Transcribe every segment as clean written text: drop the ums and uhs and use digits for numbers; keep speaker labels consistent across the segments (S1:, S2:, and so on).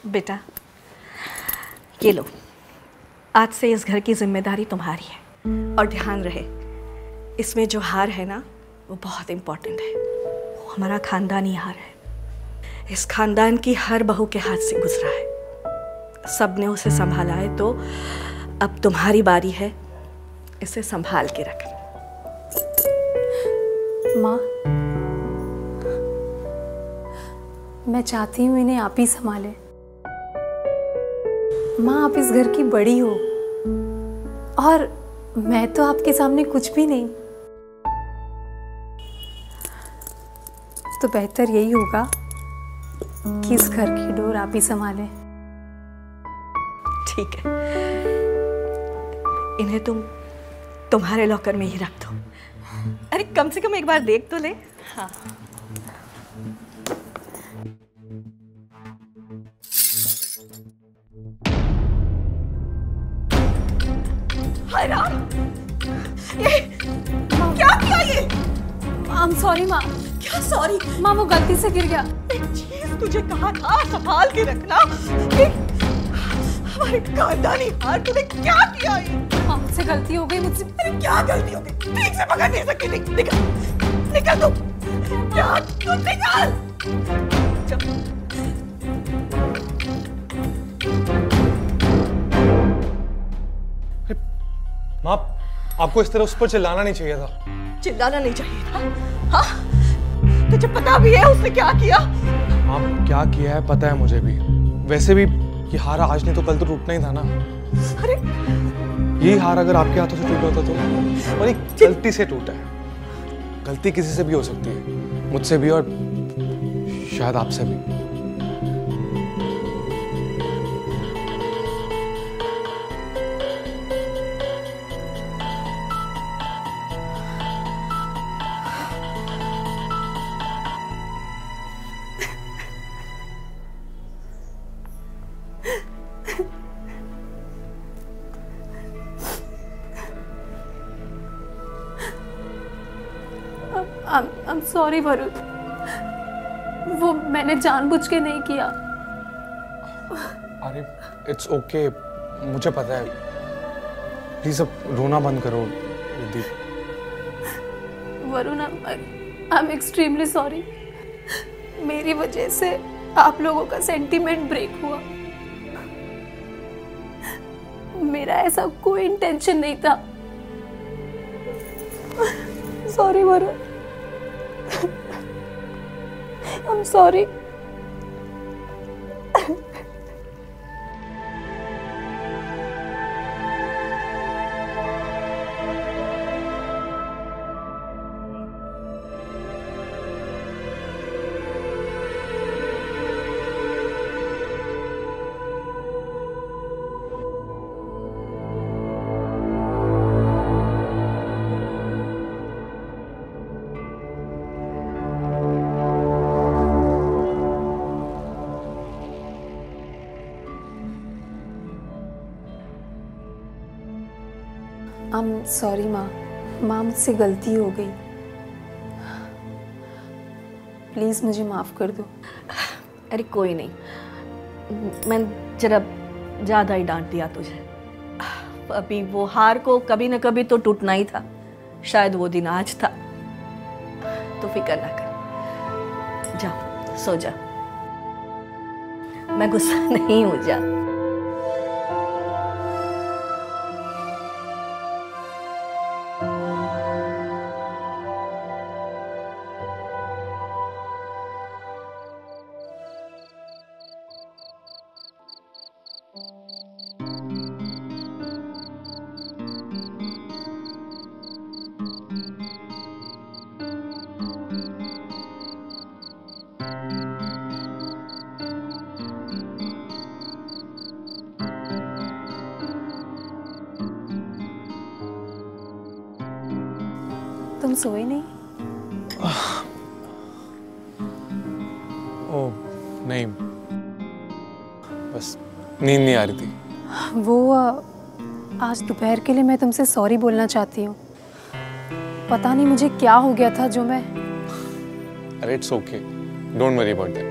S1: बेटा ये लो, आज से इस घर की जिम्मेदारी तुम्हारी है। और ध्यान रहे, इसमें जो हार है ना वो बहुत इम्पोर्टेंट है। वो हमारा खानदानी हार है। इस खानदान की हर बहू के हाथ से गुजरा है। सबने उसे संभाला है, तो अब तुम्हारी बारी है इसे संभाल के रखना।
S2: माँ, मैं चाहती हूँ इन्हें आप ही संभालें। माँ, आप इस घर की बड़ी हो और मैं तो आपके सामने कुछ भी नहीं। तो बेहतर यही होगा कि इस घर की डोर आप ही संभालें।
S1: ठीक है, इन्हें तुम्हारे लॉकर में ही रख दो। अरे कम से कम एक बार देख तो ले। हाँ हाय राम, ये क्या किया ये?
S2: I'm sorry माँ।
S1: क्या सॉरी?
S2: माँ, वो गलती से गिर गया।
S1: एक चीज तुझे कहा था संभाल के रखना। हमारे खानदानी हार तूने क्या किया ये?
S2: माँ, मुझसे गलती हो गई मुझसे।
S1: अरे क्या गलती हो गई? ठीक से पकड़ नहीं सकती। निकल निकल तू, क्या तू निकल।
S3: माँ, आपको इस तरह उस पर चिल्लाना नहीं चाहिए था।
S1: चिल्लाना नहीं चाहिए था? हाँ, तुझे पता भी है उसने क्या किया?
S3: माँ, क्या किया है पता है मुझे भी। वैसे भी ये हार आज नहीं तो कल तो टूटना ही था ना।
S1: अरे
S3: यही हार अगर आपके हाथों से टूटा होता तो, और एक गलती से टूटा है। गलती किसी से भी हो सकती है, मुझसे भी और शायद आपसे भी।
S2: I'm sorry वरुण, वो मैंने जानबूझ के नहीं किया।
S3: अरे इट्स ओके, मुझे पता है। प्लीज अब रोना बंद करो Riddhi.
S2: Varun, I am extremely sorry. मेरी वजह से आप लोगों का सेंटीमेंट ब्रेक हुआ। मेरा ऐसा कोई इंटेंशन नहीं था। Sorry Varun, I'm sorry. I'm sorry माँ, माँ मुझसे गलती हो गई। प्लीज़ मुझे माफ़ कर दो।
S1: अरे कोई नहीं, मैं जरा ज़्यादा ही डांट दिया तुझे। अभी वो हार को कभी न कभी तो टूटना ही था। शायद वो दिन आज था। तो फिक्र ना कर, जा सो जा। मैं गुस्सा नहीं हूँ, जा।
S2: तुम सोए नहीं?
S3: ओह नहीं, बस नींद नहीं आ रही थी।
S2: वो आज दोपहर के लिए मैं तुमसे सॉरी बोलना चाहती हूँ। पता नहीं मुझे क्या हो गया था जो मैं।
S3: अरे it's okay, don't worry about that.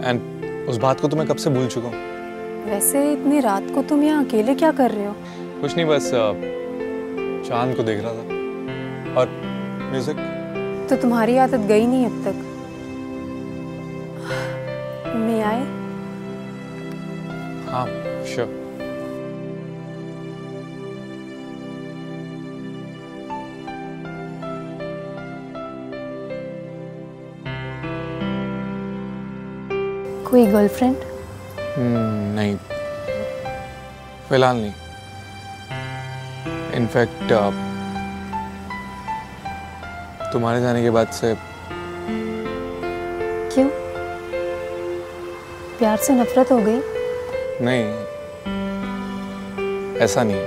S3: And उस बात को तो मैं कब से भूल चुका हूँ।
S2: वैसे इतनी रात को तुम यहाँ अकेले क्या कर रहे हो?
S3: कुछ नहीं, बस चांद को देख रहा था और म्यूजिक।
S2: तो तुम्हारी आदत गई नहीं अब तक। मैं आए?
S3: हाँ श्योर।
S2: कोई गर्लफ्रेंड?
S3: नहीं, फिलहाल नहीं। इनफैक्ट तुम्हारे जाने के बाद से।
S2: क्यों? प्यार से नफरत हो गई?
S3: नहीं, ऐसा नहीं।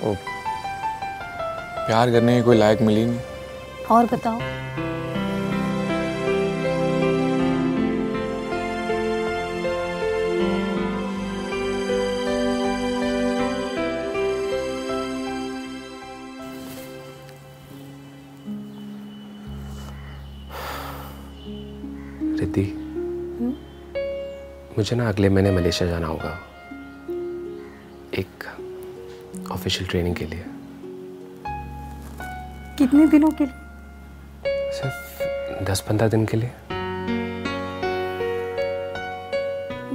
S3: वो प्यार करने की कोई लायक मिली नहीं।
S2: और बताओ।
S4: रिद्धि, मुझे ना अगले महीने मलेशिया जाना होगा एक ऑफिशियल ट्रेनिंग के लिए।
S2: कितने दिनों के लिए?
S4: सिर्फ 10-15 दिन के लिए।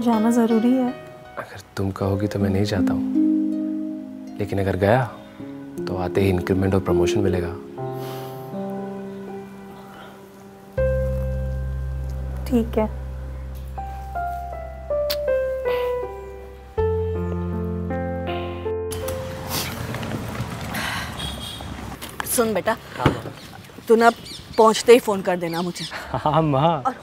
S2: जाना जरूरी है।
S4: अगर तुम कहोगी तो मैं नहीं जाता हूँ, लेकिन अगर गया तो आते ही इंक्रीमेंट और प्रमोशन मिलेगा।
S2: ठीक है।
S1: सुन बेटा, तू ना पहुंचते ही फोन कर देना मुझे।
S4: हाँ माँ।
S1: और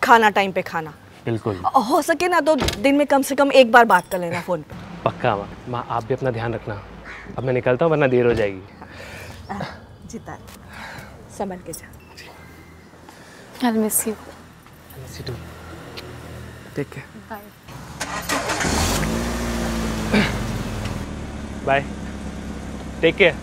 S1: खाना टाइम पे खाना।
S4: बिल्कुल।
S1: हो सके ना तो दिन में कम से कम एक बार बात कर लेना फोन पे।
S4: पक्का माँ। माँ आप भी अपना ध्यान रखना। अब मैं निकलता हूँ वरना देर हो जाएगी।
S1: जीता, संभल के जा।
S2: I'll miss you.
S4: Miss you too. Take care.
S2: Bye.
S4: Bye. Take care.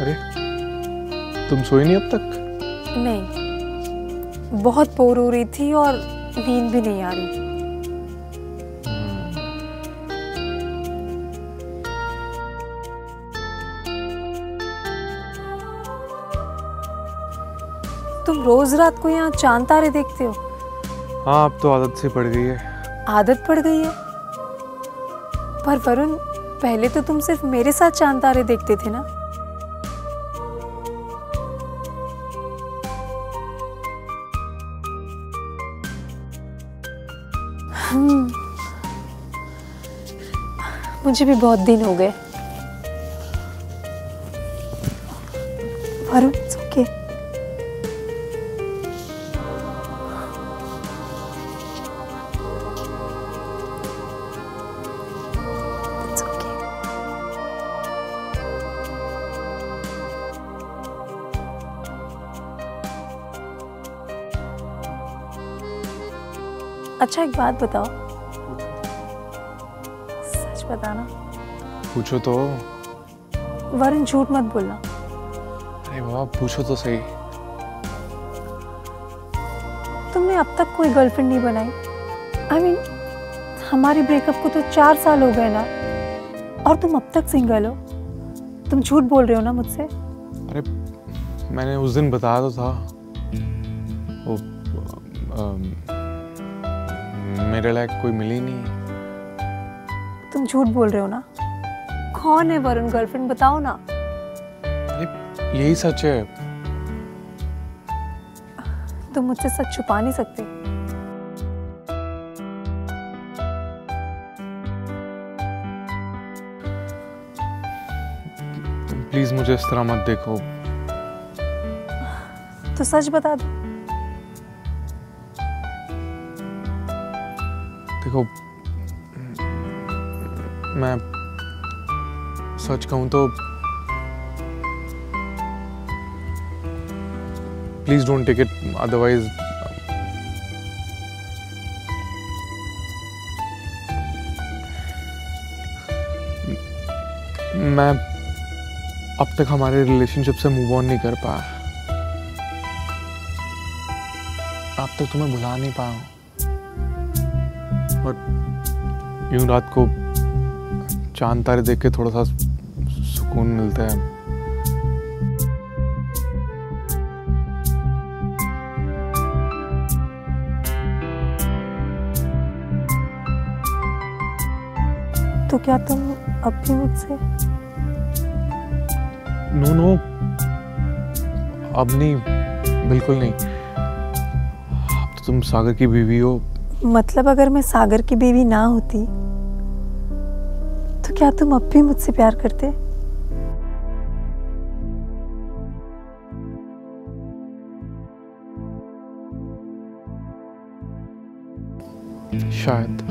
S3: अरे तुम सोई नहीं अब तक?
S2: नहीं, बहुत बोर हो रही थी और नींद भी नहीं आ रही। तुम रोज रात को यहाँ चांद तारे देखते हो?
S3: हाँ, अब तो आदत सी पड़ गई है।
S2: आदत पड़ गई है? पर वरुण, पहले तो तुम सिर्फ मेरे साथ चांद तारे देखते थे ना? मुझे भी बहुत दिन हो गए। Varun, it's okay. It's okay. अच्छा, एक बात बताओ। सच बताना।
S3: पूछो तो।
S2: वरुण, झूठ मत बोलना।
S3: अरे अरे बाबा पूछो तो सही।
S2: तुमने अब तक कोई गर्लफ्रेंड नहीं बनाई? I mean, हमारे ब्रेकअप को तो 4 साल हो गए ना, और तुम अब तक सिंगल हो। तुम झूठ बोल रहे हो ना मुझसे?
S3: अरे मैंने उस दिन बताया तो था, वो मेरे लायक कोई मिली नहीं।
S2: तुम झूठ बोल रहे हो ना? कौन है वरुण गर्लफ्रेंड, बताओ ना।
S3: अरे यही सच है।
S2: तुम मुझसे सच छुपा नहीं सकते।
S3: प्लीज मुझे इस तरह मत देखो।
S2: तो सच बता दो।
S3: देखो मैं सच कहूं तो please don't take it otherwise मैं अब तक हमारे रिलेशनशिप से मूव ऑन नहीं कर पाया। अब तक तुम्हें भुला नहीं पाया हूं, और यूं रात को चांद तारे देख के थोड़ा सा सुकून मिलता है।
S2: तो क्या तुम अब भी मुझसे?
S3: नो अब नहीं, बिल्कुल नहीं। अब तो तुम सागर की बीवी हो।
S2: मतलब अगर मैं सागर की बीवी ना होती तो क्या तुम अब भी मुझसे प्यार करते?
S3: शायद।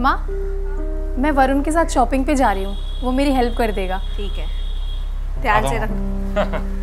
S2: माँ, मैं वरुण के साथ शॉपिंग पे जा रही हूँ, वो मेरी हेल्प कर देगा।
S1: ठीक है, ध्यान से रख।